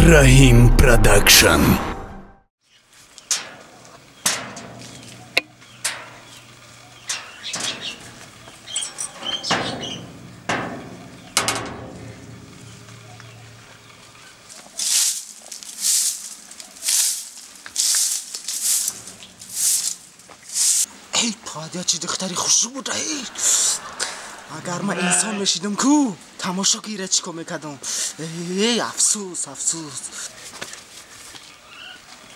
Rahim Production. ای پادیا چه دختری خوشو بود ای اگر من انسان میشیدم کو تماشا گیره چیکو میکردم ای افسوس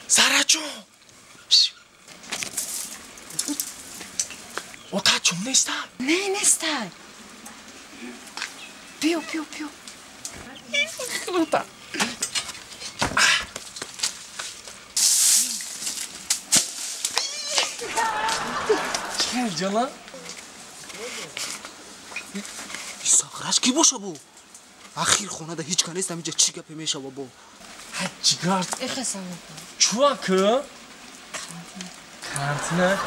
زهره جون اوقات نیستا؟ نه نیستا بیو چه جانا؟ ساغرش کی باشه بو؟ اخیر خونه ده هیچ کنیست اینجا چی گپی میشه بو؟ چیکار؟ اخسام چوا که؟ کارتنا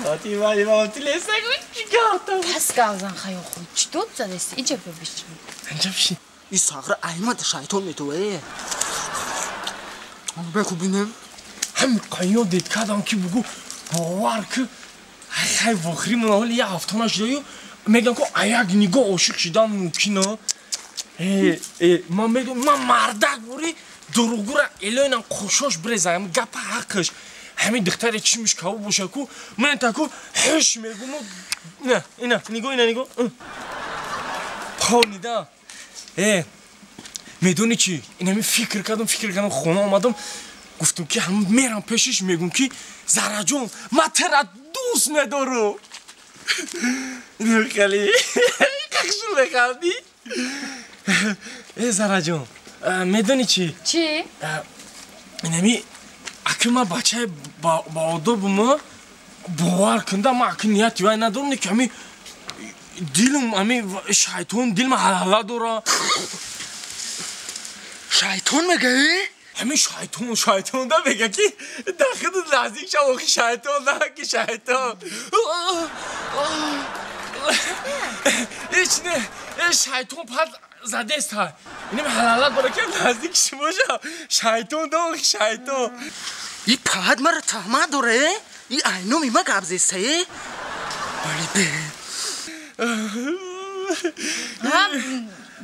کاتی ولی ما تلیسه چیکار تو؟ پس گازن خیلی خوب چطور زدستی اینجا ببیشیم اینجا بشین این ساغر احمد شیطان میتوه بگو بینم هم قایون دید کدام کی بگو باور که خیلی وخری من حالی یه هفته نشده میگم که اگه نگاه عاشق شدن ممکنه من میگم من مردک بوری دروغو را الان خوشش برزم گپ حقش همین دختر چی میشه باشه کو من تاکو هش میگم نه اینا نگاه پانیدا میدونی چی اینا می فکر کردم خونه آمدم گفتم که هم میرم پیشش میگم که زهره جون من ترا دوست ندارم اینو خیلی خشم بخوردی زهره جون میدونی چی؟ چی؟ اینمی اگه من بچه با آدابم باور کنده من اگه نیتی وای ندارم که همی دیلم همی شیطان دیلم حلاله داره شیطان میگه؟ همین شیطان ده بگه که داخل نزدیک شو آخی شیطان ده که شیطان ایچ نه شیطان پد زده است های اینم حلالت برای که نزدیک شما شو شیطان ده آخی شیطان این پد مرا تهمه داره؟ این اینو میمه گبزیسته بلی به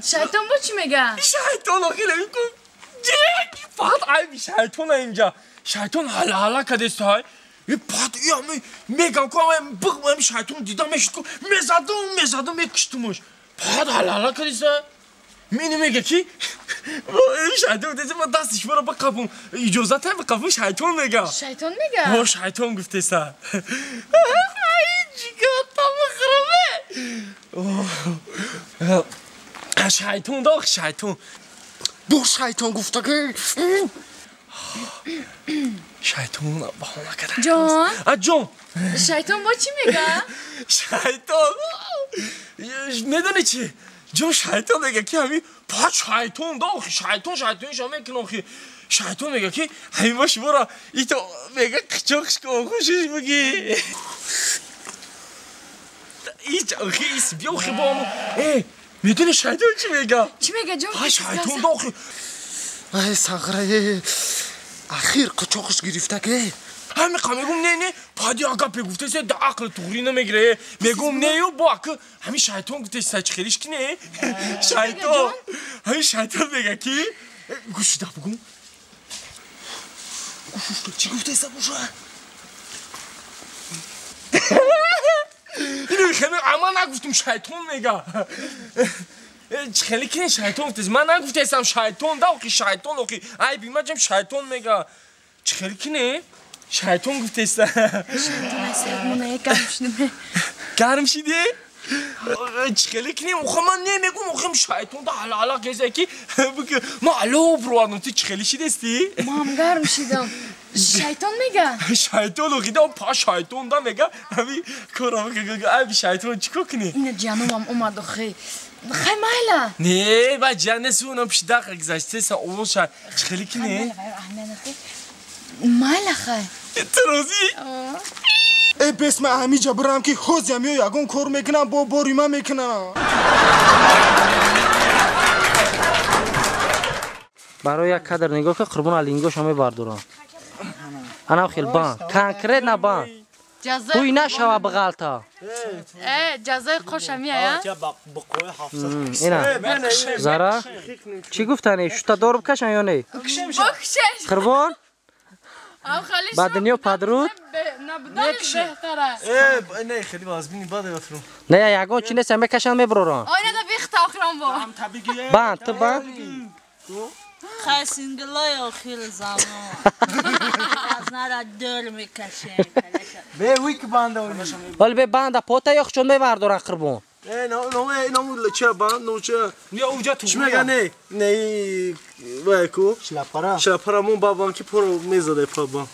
شیطان با چی میگه؟ شیطان آخی نمیکن فقط عیبی شیطان اینجا شیطان حالا کدست های یه پاد میگم که من شیطان دیدم میشد که میزدم میکشتمش پاد حالا کدست های مینی میگه کی شیطان دیده من دستش برا بقبون اجازت هم بقبون شیطان میگه شیطان گفته سا جیگه تا مخربه شیطان داخ شیطان دو شیطان گفته که شیطان با همه کده جان جان شیطان با چی میگه؟ شیطان میدونی چی؟ جان شیطان میگه که همین پا شیطان داخل شیطان شما میکنه آخی شیطان میگه که همین باش برا ای تو میگه قچاقش که آخوشش بگی ایچ آخی ایسی بیا آخی با همون میدونی شیطان چی میگه؟ چی میگه جان؟ پا شیطان داخل ای ساغره اخیر قچاقش گرفته که همین میگم نه پادی آقا بگفته سه دا عقل توری نمیگیره میگم نه یو با که همین شیطان گفته سچ خیلیش که نه شیطان همین شیطان میگه کی گوش دا بگم گوش چی گفته سه بوشه اینو خیلی اما نگفتم شیطان میگه خیلی که شیطان گفته من نگفته اسم شیطان دا اوکی شیطان اوکی ای بیما جم شیطان میگه خیلی که نه شیطان گفته است شیطان است گرم شده خیلی که نه من نمیگم اوخم شیطان دا حالا گزه که ما علو بروانم تو خیلی شده استی ما هم گرم شدم شیطان میگه شیطان اوکی دا پا شیطان دا میگه همین کارم که ای شیطان چیکار کنی این جانم هم اومد خیلی مایلا نه با جانس اونم پیش داخل گذاشته سا اون خیلی که نه مایلا خیلی ترازی ای بسم همی جبرم که خوز یمیو یگون کور میکنم با بوریما میکنم برای یک کادر نگاه که قربون الینگوش همه بردارم انا خیلی بان کانکریت نه بان توی نشوه بغلطا جزای خوش همیه یا؟ اینا زارا چی گفتنی؟ شو تا دور بکشن یا نه؟ بکشش قربون بعد دنیا پادرود نبودن بهتره نه خیلی باز بینی باده بفرم نه یگان چی نیست همه کشن میبرورن آینه دا بیخت آخران با بند تو بند خسینگلای آخیر زمان از نرا دل میکشه به ویک بانده ولی به بند پوتا یا خچون میبردارن قربون نه چه باند نه چه یا اونجا تو چی میگه نه وایکو شلاپرامون بابام که پرو میزده پابا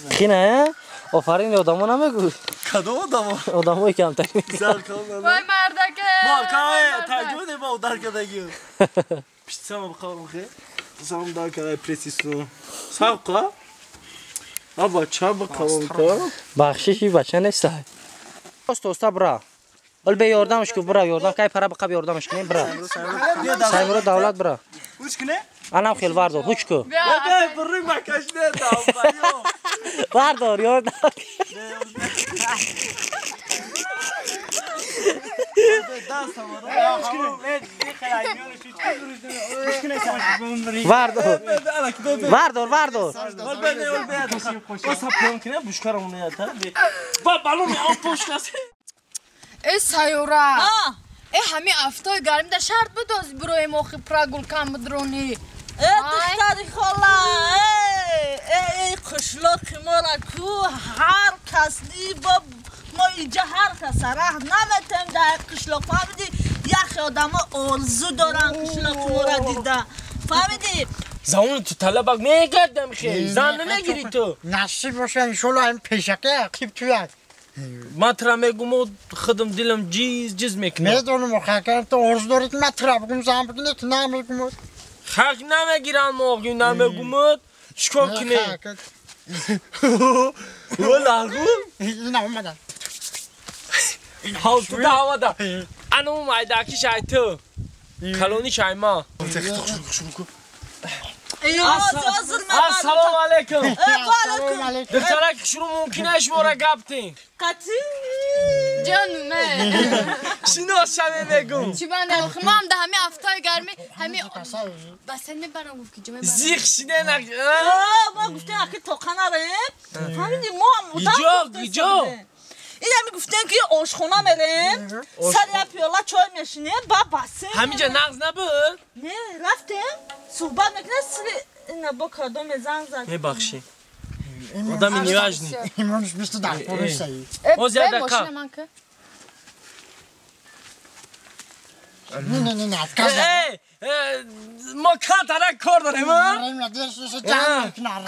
خینه آفرین آدمو نمیگو کدوم آدمو کمتری وای مردکه ما که تاجونه با در کدگی پیشم بخوام خیر زام دا که پرسیسون ساقا ابا چا بخوام تو بخششی بچه نیست توستا برا ول به یاردمش کو برا یاردم کای پرا بقب یاردمش کنیم برا سایمرو دولت برا وش کنه انا خیل واردار هوچ کو بگه بری مکش نه داو واردار یاردم واردار ای سایورا ای همین افتای گرمی در شرط بداز بروی موخی پراگول کم بدرونی دختری خالا ای قشلاق مارا کو هر کس با ما اینجا هر کس راه نمیتیم در قشلاق فهمیدی یخ آدم ها آرزو دارن قشلاق مارا دیدن فهمیدی زمان تو طلبک نگردم خیلی زن نگیری تو نصیب باشه انشالله این پیشکه عقیب توید مطرح میگم و خودم دلم جیز میکنه میدونم مخاکر تو ارز دارید مطرح بگم زن بگینه که نمیگم خاک نمیگیرن موقعی نمیگم چکار کنه ولگو اینا اومدن حال تو دعوه دا انا اومده که شاید تو کلونی شای ما السلام علیکم دخترک شروع ممکنه شما گفتین قطعی جانومه شنو شبه بگم چی بنده خمام ده همین افتای گرمی همین بس نبرم گفت که جمعه زیخ شده نک ما گفتیم اکی توقع نریم فهمیدی ما هم بودم گیجا این همی گفتیم که آشخونه مریم سر یک پیاله چای میشینیم با بسیم همینجا نغز نبود نه رفتیم صحبت میکنه این با کادوم زنگ زد میبخشی آدم نیاز نی ایمانش بیست در پروسه او زیاده ماشین که من که نه ما کار کار داریم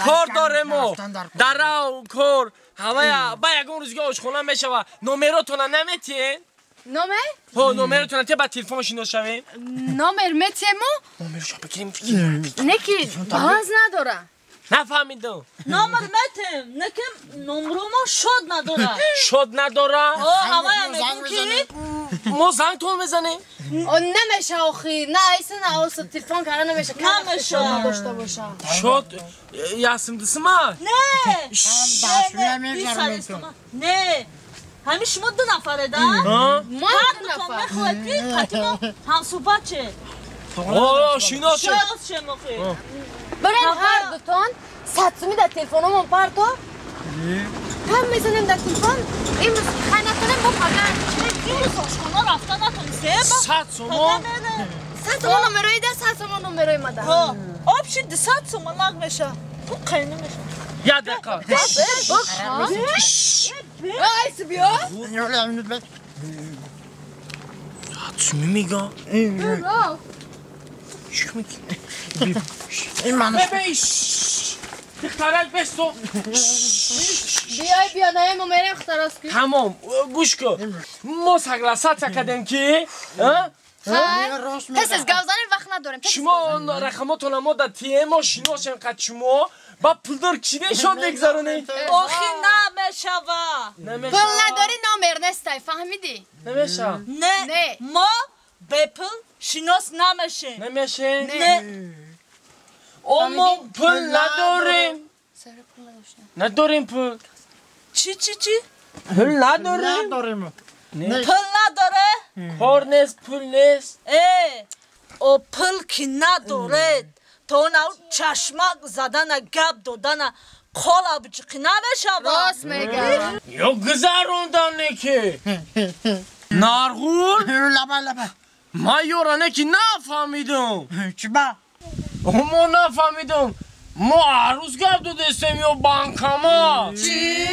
کار داریم و در و کار هوا با یکون روزگاه آشخونه میشوه نمراتون نمیتین نامر؟ ها نمراتون تی با تلفن شناس شویم نامر میتیمو؟ نمرشو بگیریم نکی باز نداره نفهمیدم نامر متیم نکم نمرو ما شد نداره شد نداره هوا هم میگون که ما زنگ تون بزنیم نمیشه آخی نه ایسه نه آسو تلفن کردن نمیشه نمیشه نداشته باشه شد یاسم دسما نه همین شما دو نفره ده ما هر دو تا میخواهی قطعا هم صحبت چه شناس شاید چه مخی بریم هر دوتان ستسومی در تلفنمون پرتو هم میزنیم در تلفن این روز خیلی نکنیم با پاگر این روز آشخانه رفتن نتونسته صد سومون ست سومون نمروی ده ست سومون نمروی مده آب شید 100 سومون نگ میشه اون قینه میشه یه دقیقه ایسی بیا چی میگم این منش دخترک بستو بیای نه ما میریم اختراس کنیم تمام گوش کن ما سگلسات کردیم که پس از گوزن وقت نداریم شما رقماتون ما در تیم ما شناسیم که شما با پولدار چیده شد بگذارونی آخی نمیشه پول نداری نامر نستی فهمیدی؟ نمیشه نه ما به پول شناس نمیشه نمیشه نه اما پول نداریم نداریم پول چی؟ پول نداریم نداریم. پل نداره؟ کار نیست پول نیست او پل که نداره تو نو چشمک زدن گپ دادن کالا بچکی نبشم راست میگم یا گذروندن که نارغول لبه. ما یورانه که نفهمیدم چی با؟ ما نفهمیدم ما عروس گپ دادستیم یا بانکما چی؟